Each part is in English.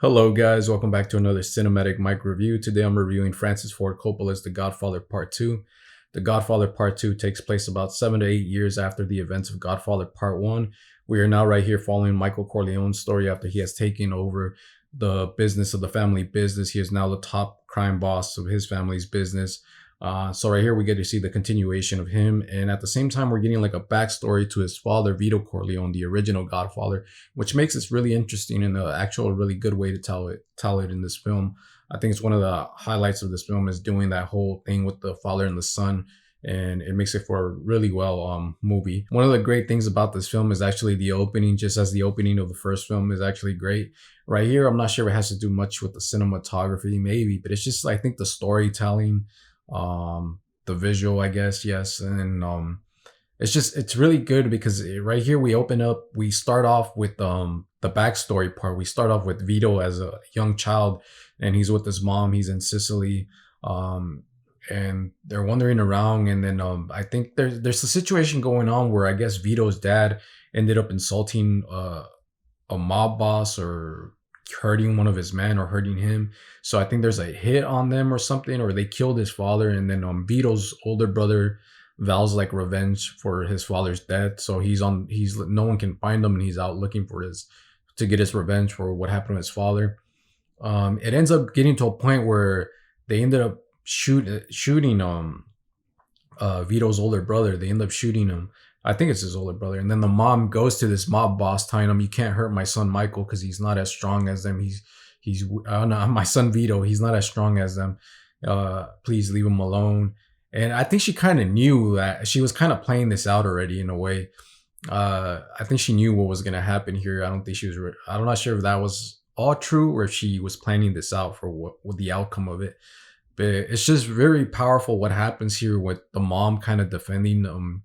Hello guys, welcome back to another cinematic mic review. Today I'm reviewing Francis Ford Coppola's The Godfather Part 2. The Godfather Part 2 takes place about 7 to 8 years after the events of Godfather Part 1. We are now right here following Michael Corleone's story after he has taken over the business of the family business. He is now the top crime boss of his family's business. So right here we get to see the continuation of him, and at the same time we're getting like a backstory to his father, Vito Corleone, the original Godfather, which makes this really interesting and an actual really good way to tell it in this film. I think it's one of the highlights of this film is doing that whole thing with the father and the son, and it makes it for a really well movie. One of the great things about this film is actually the opening, just as the opening of the first film is actually great. Right here, I'm not sure if it has to do much with the cinematography, maybe, but it's just I think the storytelling, the visual, I guess, yes, and it's really good because right here we start off with the backstory part. We start off with Vito as a young child, and he's with his mom. He's in Sicily, and they're wandering around, and then I think there's a situation going on where I guess Vito's dad ended up insulting a mob boss or hurting one of his men or hurting him. So I think there's a hit on them or something, or they killed his father, and then Vito's older brother vows like revenge for his father's death. So he's no one can find him, and he's out looking for his to get his revenge for what happened to his father. It ends up getting to a point where they ended up shooting Vito's older brother. They end up shooting him. I think it's his older brother. And then the mom goes to this mob boss telling him, "You can't hurt my son Michael because he's not as strong as them. He's no, my son Vito. He's not as strong as them. Please leave him alone." And I think she kind of knew that she was kind of playing this out already in a way. I think she knew what was gonna happen here. I don't think she was. I'm not sure if that was all true or if she was planning this out for what the outcome of it. But it's just very powerful what happens here with the mom kind of defending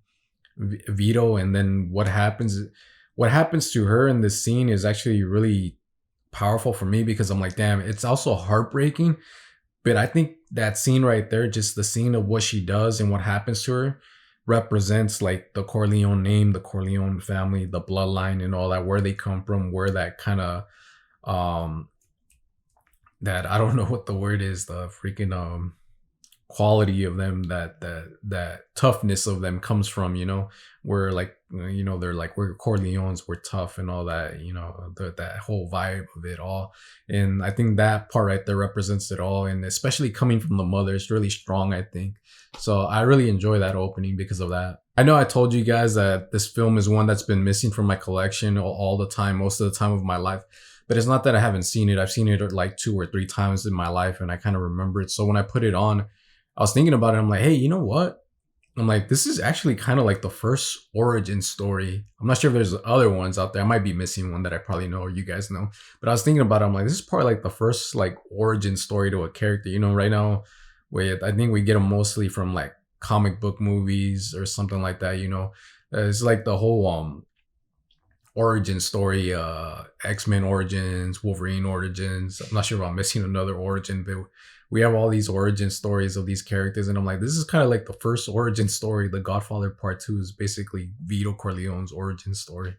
Vito, and then what happens to her in this scene is actually really powerful for me because I'm like, damn, it's also heartbreaking. But I think that scene right there, just the scene of what she does and what happens to her, represents like the Corleone name, the Corleone family, the bloodline, and all that, where they come from, where that kind of um that I don't know what the word is, the freaking quality of them, that toughness of them comes from, where like they're like, we're Corleones, we're tough and all that, that whole vibe of it all. And I think that part right there represents it all, and especially coming from the mother, it's really strong, I think. So I really enjoy that opening because of that. I know I told you guys that this film is one that's been missing from my collection all the time, most of the time of my life. But it's not that I haven't seen it. I've seen it like 2 or 3 times in my life, and I kind of remember it. So when I put it on, I was thinking about it. I'm like, hey, you know what? I'm like, this is actually kind of like the first origin story. I'm not sure if there's other ones out there. I might be missing one that I probably know or you guys know. But I was thinking about it. I'm like, this is probably like the first like origin story to a character. Right now, I think we get them mostly from like comic book movies or something like that. It's like the whole origin story, X-Men origins, Wolverine origins. I'm not sure if I'm missing another origin, but we have all these origin stories of these characters, and I'm like, this is kind of like the first origin story. The Godfather Part 2 is basically Vito Corleone's origin story.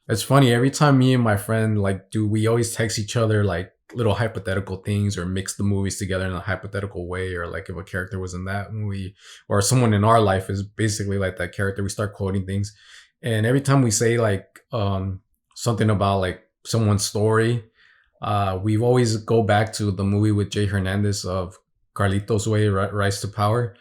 It's funny, every time me and my friend we always text each other like little hypothetical things or mix the movies together in a hypothetical way, or like if a character was in that movie or someone in our life is basically like that character, we start quoting things. And every time we say like something about like someone's story, we've always go back to the movie with Jay Hernandez of Carlitos Way, Rise to Power.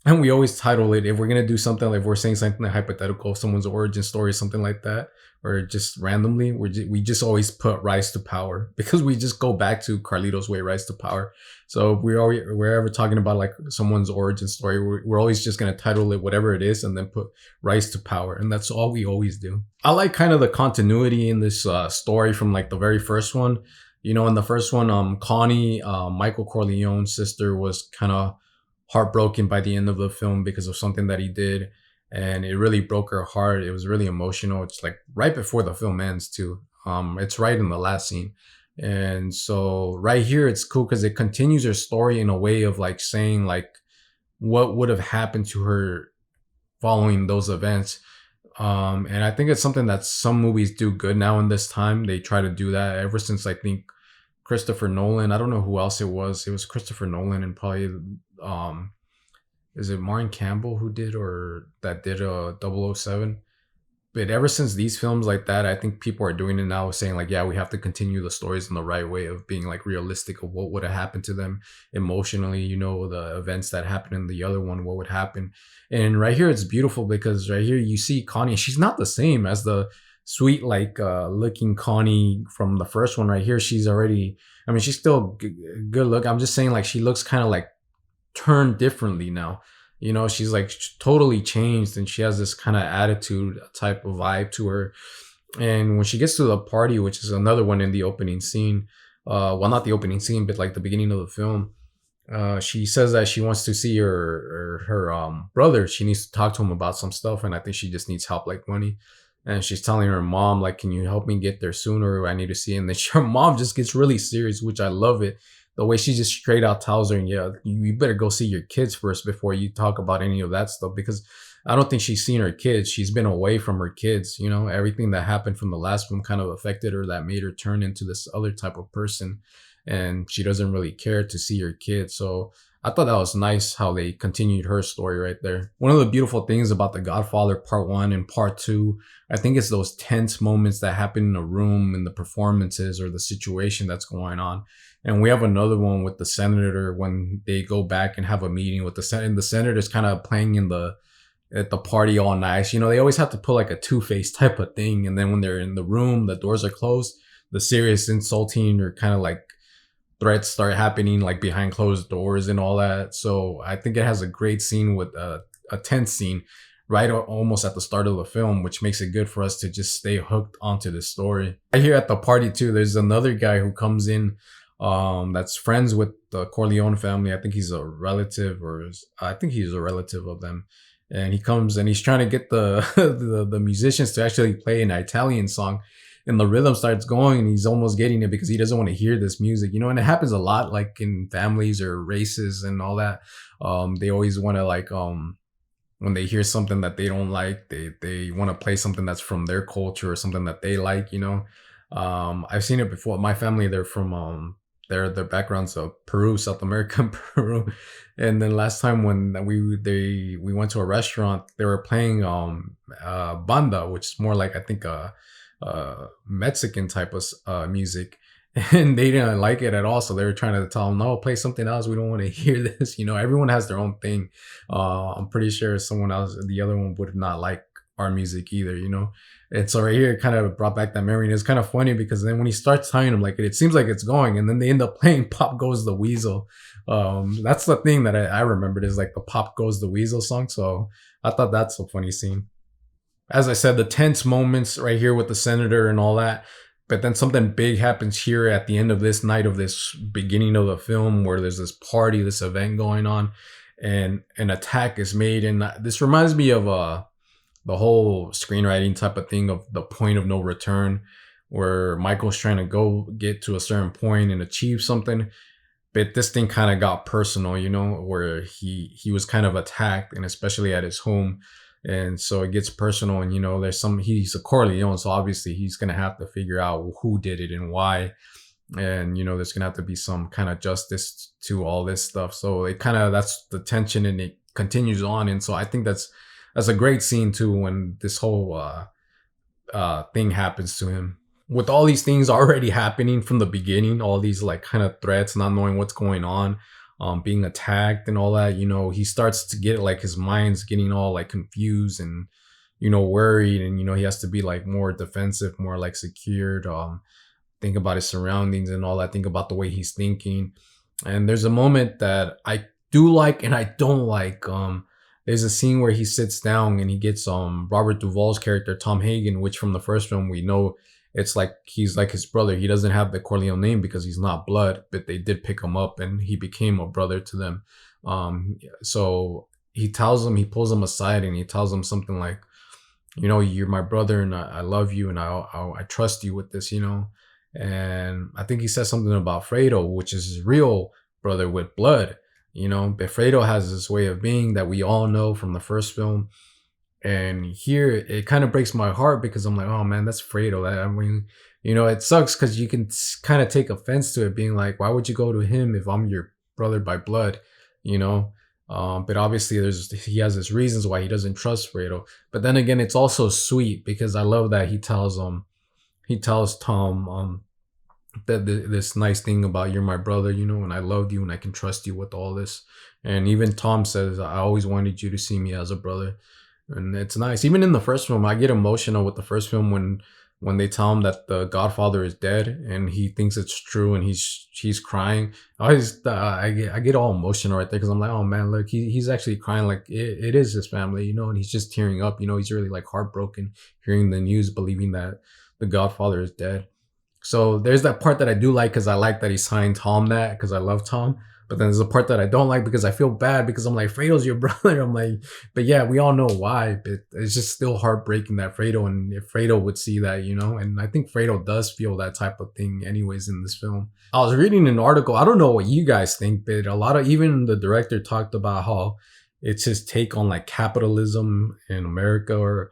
And we always title it, if we're going to do something, like if we're saying something hypothetical, of someone's origin story, something like that, or just randomly, we just always put Rise to Power because we just go back to Carlitos Way, Rise to Power. So if we're ever talking about like someone's origin story, we're always just going to title it whatever it is and then put Rise to Power. And that's all we always do. I like kind of the continuity in this story from like the very first one. In the first one, Connie, Michael Corleone's sister, was kind of heartbroken by the end of the film because of something that he did, and it really broke her heart. It was really emotional. It's like right before the film ends too. It's right in the last scene. And so right here it's cool because it continues her story in a way of like saying like what would have happened to her following those events. And I think it's something that some movies do good now in this time. They try to do that ever since I think Christopher Nolan. I don't know who else it was. It was Christopher Nolan and probably um is it Martin Campbell who did or that did 007. But ever since these films like that, I think people are doing it now, saying like, yeah, we have to continue the stories in the right way of being like realistic of what would have happened to them emotionally. The events that happened in the other one, what would happen. And right here, it's beautiful because right here you see Connie. She's not the same as the sweet like looking Connie from the first one. Right here, she's already. I mean, she's still good look. I'm just saying like she looks kind of like turned differently now. She's like totally changed and she has this kind of attitude type of vibe to her. And when she gets to the party, which is another one in the opening scene, well, not the opening scene, but like the beginning of the film, she says that she wants to see her brother. She needs to talk to him about some stuff, and I think she just needs help, like money. And she's telling her mom, like, "Can you help me get there sooner? I need to see." And then her mom just gets really serious, which I love it. The way she just straight out tells her, "Yeah, you better go see your kids first before you talk about any of that stuff." Because I don't think she's seen her kids. She's been away from her kids. Everything that happened from the last film kind of affected her, that made her turn into this other type of person, and she doesn't really care to see her kids. So I thought that was nice how they continued her story right there. One of the beautiful things about The Godfather Part 1 and Part 2, I think it's those tense moments that happen in a room, in the performances or the situation that's going on. And we have another one with the senator when they go back and have a meeting with the senator. And the senator's kind of playing at the party all nice. They always have to put like a two-faced type of thing. And then when they're in the room, the doors are closed, the serious insulting or kind of like threats start happening like behind closed doors and all that. So I think it has a great scene with a tense scene right almost at the start of the film, which makes it good for us to just stay hooked onto the story. Right here at the party too, there's another guy who comes in that's friends with the Corleone family. I think he's a relative of them. And he comes and he's trying to get the musicians to actually play an Italian song, and the rhythm starts going and he's almost getting it because he doesn't want to hear this music, and it happens a lot like in families or races and all that. They always want to like when they hear something that they don't like, they want to play something that's from their culture or something that they like. I've seen it before. My family, they're from their backgrounds of Peru, South America, Peru. And then last time when we went to a restaurant, they were playing banda, which is more like I think Mexican type of music, and they didn't like it at all. So they were trying to tell them, "No, play something else. We don't want to hear this." Everyone has their own thing. I'm pretty sure someone else, the other one, would not like our music either. And so right here, it kind of brought back that memory. And it's kind of funny because then when he starts telling them, like it seems like it's going, and then they end up playing "Pop Goes the Weasel." That's the thing that I remembered is like the "Pop Goes the Weasel" song. So I thought that's a funny scene. As I said, the tense moments right here with the senator and all that. But then something big happens here at the end of this night of this beginning of the film where there's this party, this event going on, and an attack is made. And this reminds me of the whole screenwriting type of thing of the point of no return, where Michael's trying to go get to a certain point and achieve something. But this thing kind of got personal, where he was kind of attacked, and especially at his home. And so it gets personal, and he's a Corleone, so obviously he's gonna have to figure out who did it and why, and there's gonna have to be some kind of justice to all this stuff. So that's the tension, and it continues on. And so I think that's a great scene too when this whole thing happens to him. With all these things already happening from the beginning, all these like kind of threats, not knowing what's going on, being attacked and all that, he starts to get like his mind's getting all like confused and, worried. And, he has to be like more defensive, more like secured, think about his surroundings and all that, think about the way he's thinking. And there's a moment that I do like and I don't like. There's a scene where he sits down and he gets Robert Duvall's character, Tom Hagen, which from the first film we know it's like he's like his brother. He doesn't have the Corleone name because he's not blood, but they did pick him up and he became a brother to them. So he pulls him aside and he tells him something like, "You're my brother and I love you and I trust you with this, And I think he says something about Fredo, which is his real brother with blood, But Fredo has this way of being that we all know from the first film. And here it kind of breaks my heart because I'm like, oh man, that's Fredo. I mean, It sucks because you can kind of take offense to it, being like, why would you go to him if I'm your brother by blood? You know. But obviously, he has his reasons why he doesn't trust Fredo. But then again, it's also sweet because I love that he tells Tom that this nice thing about you're my brother, and I love you and I can trust you with all this. And even Tom says, I always wanted you to see me as a brother. And it's nice. Even in the first film, I get emotional with the first film when they tell him that the Godfather is dead and he thinks it's true and he's crying. I get all emotional right there because I'm like, oh man, look, he's actually crying like it is his family, and he's just tearing up. He's really like heartbroken hearing the news, believing that the Godfather is dead. So there's that part that I do like because I like that he signed Tom that because I love Tom. But then there's a part that I don't like because I feel bad because I'm like, Fredo's your brother. I'm like, but yeah, we all know why. But it's just still heartbreaking that Fredo, and if Fredo would see that, and I think Fredo does feel that type of thing anyways in this film. I was reading an article. I don't know what you guys think, but a lot of, even the director talked about how it's his take on like capitalism in America,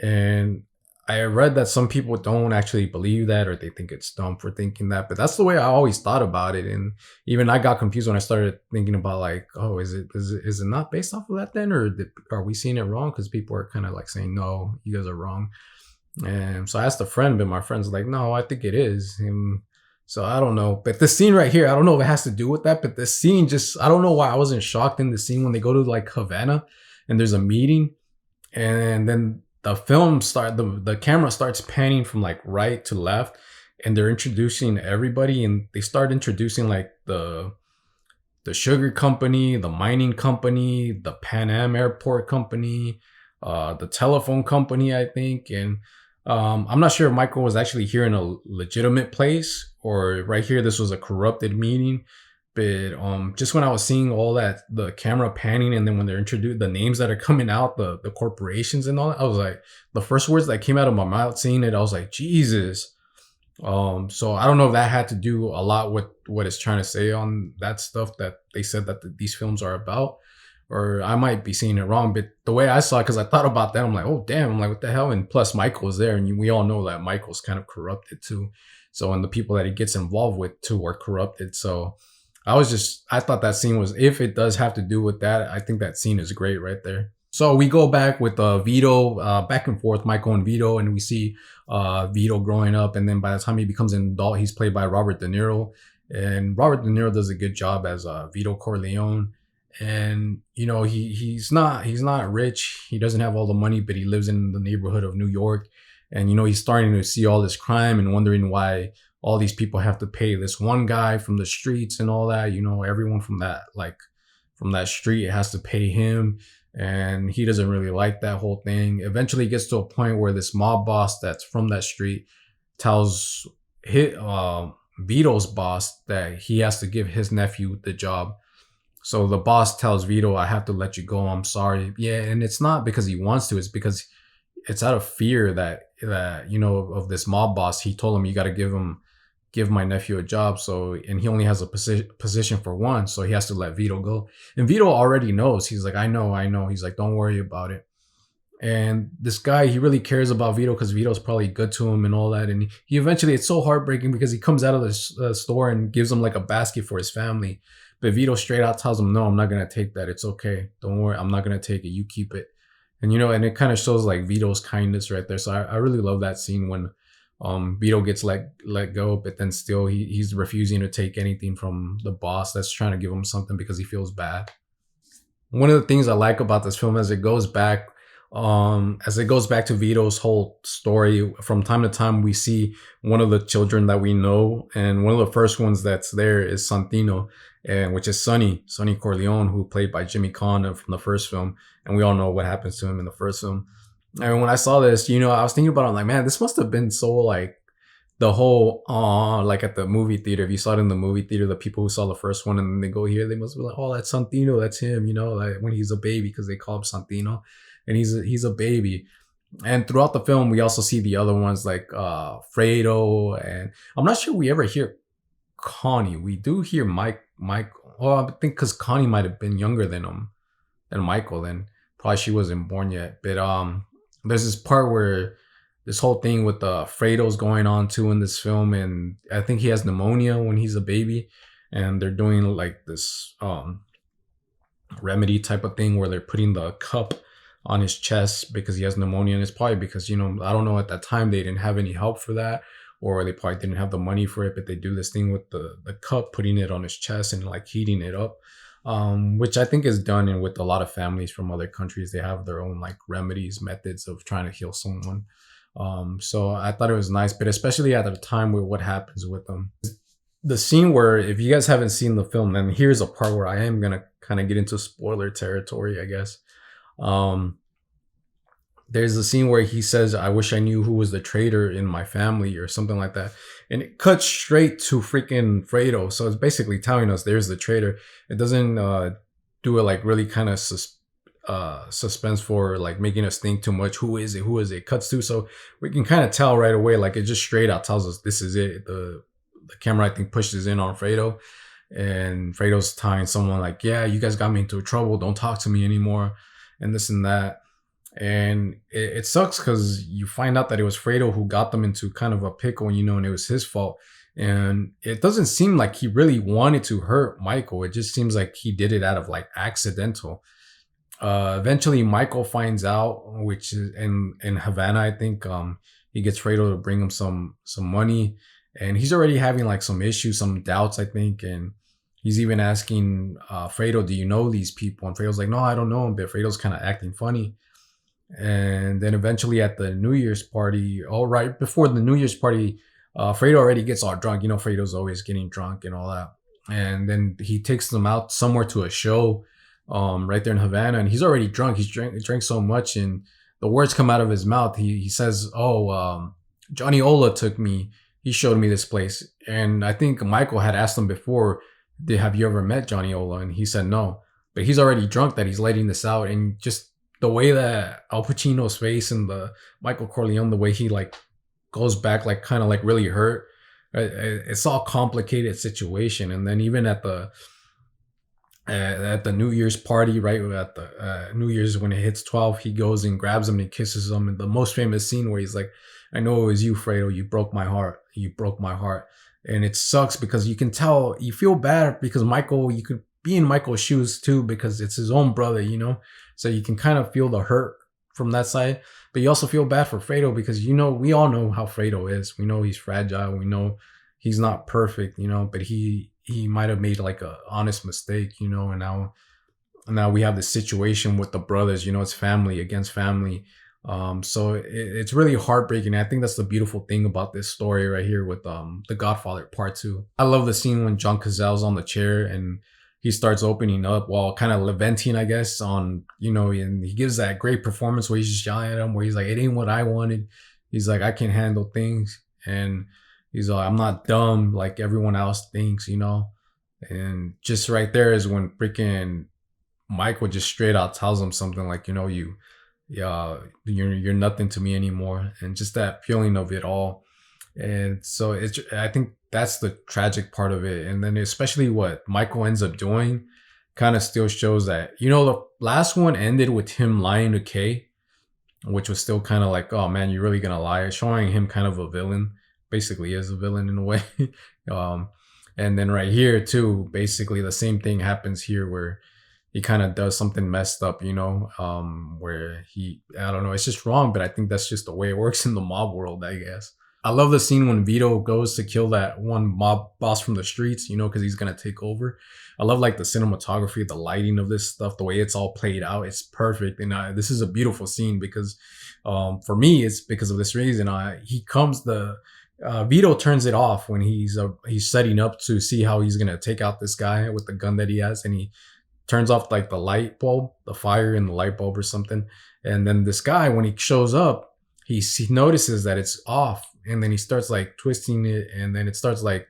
and I read that some people don't actually believe that, or they think it's dumb for thinking that, but that's the way I always thought about it. And even I got confused when I started thinking about like, oh, is it not based off of that then, or are we seeing it wrong? Because people are kind of like saying, no, you guys are wrong. And so I asked a friend, but my friend's like, no, I think it is. And so I don't know, but the scene right here, I don't know if it has to do with that, but the scene I don't know why I wasn't shocked in the scene when they go to like Havana and there's a meeting, and then the camera starts panning from like right to left, and they're introducing everybody, and they start introducing like the sugar company, the mining company, the Pan Am airport company, the telephone company, I think. And I'm not sure if Michael was actually here in a legitimate place or right here this was a corrupted meeting. But just when I was seeing all that, the camera panning, and then when they're introduced, the names that are coming out, the corporations and all that, I was like, the first words that came out of my mouth seeing it, I was like, Jesus. So I don't know if that had to do a lot with what it's trying to say on that stuff that they said that these films are about, or I might be seeing it wrong. But the way I saw it, because I thought about that, I'm like, oh damn, I'm like, what the hell? And plus, Michael was there, and we all know that Michael's kind of corrupted too. So, and the people that he gets involved with too are corrupted. So I thought that scene was, if it does have to do with that, I think that scene is great right there. So we go back with Vito, back and forth, Michael and Vito, and we see Vito growing up. And then by the time he becomes an adult, he's played by Robert De Niro. And Robert De Niro does a good job as Vito Corleone. And he's not rich. He doesn't have all the money, but he lives in the neighborhood of New York. And he's starting to see all this crime and wondering why all these people have to pay this one guy from the streets and all that. Everyone from that street has to pay him, and he doesn't really like that whole thing. Eventually, it gets to a point where this mob boss that's from that street tells Vito's boss that he has to give his nephew the job. So the boss tells Vito, I have to let you go. I'm sorry. Yeah, and it's not because he wants to. It's because it's out of fear that of this mob boss. He told him, you got to give my nephew a job. So, and he only has a position for one. So he has to let Vito go. And Vito already knows. He's like, I know. He's like, don't worry about it. And this guy, he really cares about Vito because Vito's probably good to him and all that. And he eventually, it's so heartbreaking because he comes out of the store and gives him like a basket for his family. But Vito straight out tells him, no, I'm not going to take that. It's okay. Don't worry. I'm not going to take it. You keep it. And, and it kind of shows like Vito's kindness right there. So I really love that scene when Vito gets let go, but then still he's refusing to take anything from the boss that's trying to give him something because he feels bad. One of the things I like about this film as it goes back to Vito's whole story, from time to time we see one of the children that we know, and one of the first ones that's there is Santino, and which is Sonny Corleone, who played by Jimmy Caan from the first film, and we all know what happens to him in the first film. And when I saw this, I was thinking about it. I'm like, man, this must have been so like the whole, like at the movie theater. If you saw it in the movie theater, the people who saw the first one and then they go here, they must be like, oh, that's Santino, that's him, like when he's a baby, because they call him Santino, and he's a baby. And throughout the film, we also see the other ones like Fredo, and I'm not sure we ever hear Connie. We do hear Mike. Oh, I think because Connie might have been younger than Michael then. Probably she wasn't born yet, but there's this part where this whole thing with the Fredo's going on too in this film, and I think he has pneumonia when he's a baby, and they're doing like this remedy type of thing where they're putting the cup on his chest because he has pneumonia, and it's probably because, you know, I don't know, at that time they didn't have any help for that, or they probably didn't have the money for it, but they do this thing with the cup, putting it on his chest and like heating it up, which I think is done and with a lot of families from other countries. They have their own like remedies, methods of trying to heal someone. So I thought it was nice, but especially at the time with what happens with them. The scene where, if you guys haven't seen the film, then here's a part where I am gonna kind of get into spoiler territory, I guess. Um, there's a scene where he says, "I wish I knew who was the traitor in my family," or something like that, and it cuts straight to freaking Fredo. So it's basically telling us there's the traitor. It doesn't do it like really kind of suspense for like making us think too much. Who is it? Who is it? Cuts to, so we can kind of tell right away. Like it just straight out tells us this is it. The camera, I think, pushes in on Fredo, and Fredo's telling someone like, "Yeah, you guys got me into trouble. Don't talk to me anymore," and this and that. And it sucks because you find out that it was Fredo who got them into kind of a pickle, you know, and it was his fault. And it doesn't seem like he really wanted to hurt Michael. It just seems like he did it out of like accidental. Eventually Michael finds out, which is in Havana, I think. He gets Fredo to bring him some money, and he's already having like some issues, some doubts, I think. And he's even asking Fredo, "Do you know these people?" And Fredo's like, "No, I don't know him," but Fredo's kind of acting funny. And then eventually at the New Year's party, all right before the New Year's party, Fredo already gets all drunk. You know, Fredo's always getting drunk and all that. And then he takes them out somewhere to a show, right there in Havana, and he's already drunk. He drank so much, and the words come out of his mouth. He says, "Oh, Johnny Ola took me. He showed me this place." And I think Michael had asked him before, "Have you ever met Johnny Ola?" And he said no. But he's already drunk that he's letting this out, and just the way that Al Pacino's face and the Michael Corleone, the way he like goes back, like kind of like really hurt. It's all complicated situation. And then even at the New Year's party, right at the New Year's when it hits 12, he goes and grabs him and kisses him. And the most famous scene where he's like, "I know it was you, Fredo. You broke my heart. You broke my heart." And it sucks because you can tell, you feel bad because Michael, you could be in Michael's shoes too, because it's his own brother, you know? So you can kind of feel the hurt from that side, but you also feel bad for Fredo because, you know, we all know how Fredo is. We know he's fragile. We know he's not perfect, you know, but he might have made like a honest mistake, you know, and now we have this situation with the brothers, you know, it's family against family. So it's really heartbreaking. I think that's the beautiful thing about this story right here with The Godfather Part 2. I love the scene when John Cazale's on the chair and he starts opening up while kind of lamenting, I guess, on, you know, and he gives that great performance where he's just yelling at him, where he's like, "It ain't what I wanted." He's like, "I can handle things." And he's like, "I'm not dumb like everyone else thinks," you know? And just right there is when freaking Michael just straight out tells him something like, you know, you're nothing to me anymore. And just that feeling of it all. And so I think that's the tragic part of it. And then especially what Michael ends up doing kind of still shows that, you know, the last one ended with him lying to Kay, which was still kind of like, oh man, you're really gonna lie, showing him kind of a villain, basically is a villain in a way. And then right here too, basically the same thing happens here where he kind of does something messed up, you know, where I don't know, it's just wrong, but I think that's just the way it works in the mob world, I guess. I love the scene when Vito goes to kill that one mob boss from the streets, you know, because he's going to take over. I love like the cinematography, the lighting of this stuff, the way it's all played out. It's perfect. And this is a beautiful scene because for me, it's because of this reason. Vito turns it off when he's setting up to see how he's going to take out this guy with the gun that he has. And he turns off like the light bulb, the fire in the light bulb or something. And then this guy, when he shows up, he notices that it's off. And then he starts like twisting it, and then it starts like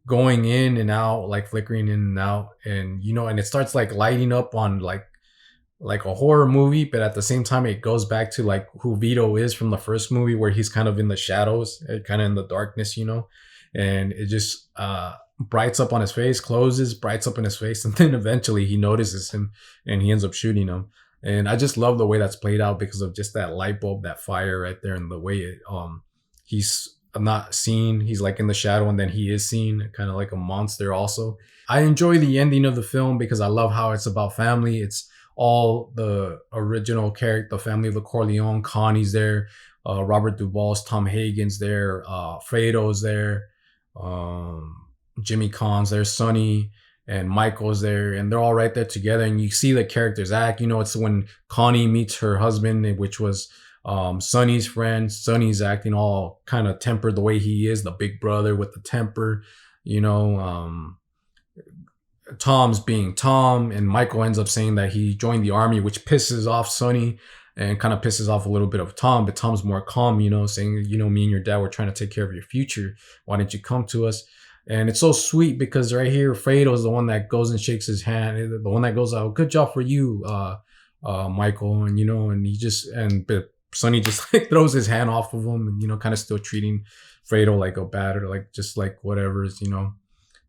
going in and out, like flickering in and out, and you know, and it starts like lighting up on like a horror movie, but at the same time it goes back to like who Vito is from the first movie, where he's kind of in the shadows, kind of in the darkness, you know, and it just brights up on his face, closes, brights up in his face, and then eventually he notices him and he ends up shooting him. And I just love the way that's played out because of just that light bulb, that fire right there, and the way he's not seen. He's like in the shadow, and then he is seen, kind of like a monster. Also, I enjoy the ending of the film because I love how it's about family. It's all the original character, the family of the Corleone. Connie's there, Robert Duvall's Tom Hagen's there, Fredo's there, um, Jimmy Cahn's there, Sonny and Michael's there, and they're all right there together. And you see the characters act. You know, it's when Connie meets her husband, which was Sonny's friend. Sonny's acting all kind of tempered the way he is, the big brother with the temper. You know, Tom's being Tom, and Michael ends up saying that he joined the army, which pisses off Sonny and kind of pisses off a little bit of Tom. But Tom's more calm, you know, saying, you know, me and your dad were trying to take care of your future. Why didn't you come to us? And it's so sweet because right here, Fredo's the one that goes and shakes his hand, the one that goes out, good job for you, Michael. And, you know, and he just, and but Sonny just like throws his hand off of him and, you know, kind of still treating Fredo like a batter, like just like whatever's, you know.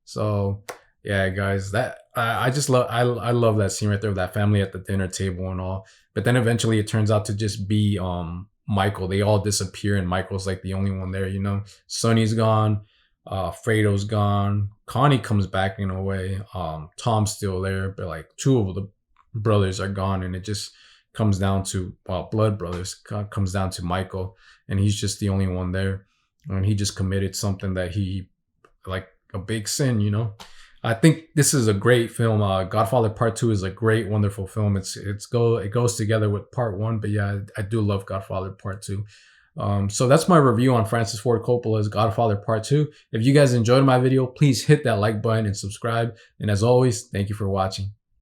So yeah, guys, that I just love, I love that scene right there of that family at the dinner table and all. But then eventually it turns out to just be Michael. They all disappear and Michael's like the only one there, you know. Sonny's gone, Fredo's gone, Connie comes back in a way, Tom's still there, but like two of the brothers are gone, and it just comes down to, well, blood brothers, comes down to Michael, and he's just the only one there, and he just committed something that he, like a big sin, you know. I think this is a great film. Godfather Part 2 is a great, wonderful film. It goes together with Part 1, but yeah, I do love Godfather Part 2. So that's my review on Francis Ford Coppola's Godfather Part 2. If you guys enjoyed my video, please hit that like button and subscribe. And as always, thank you for watching.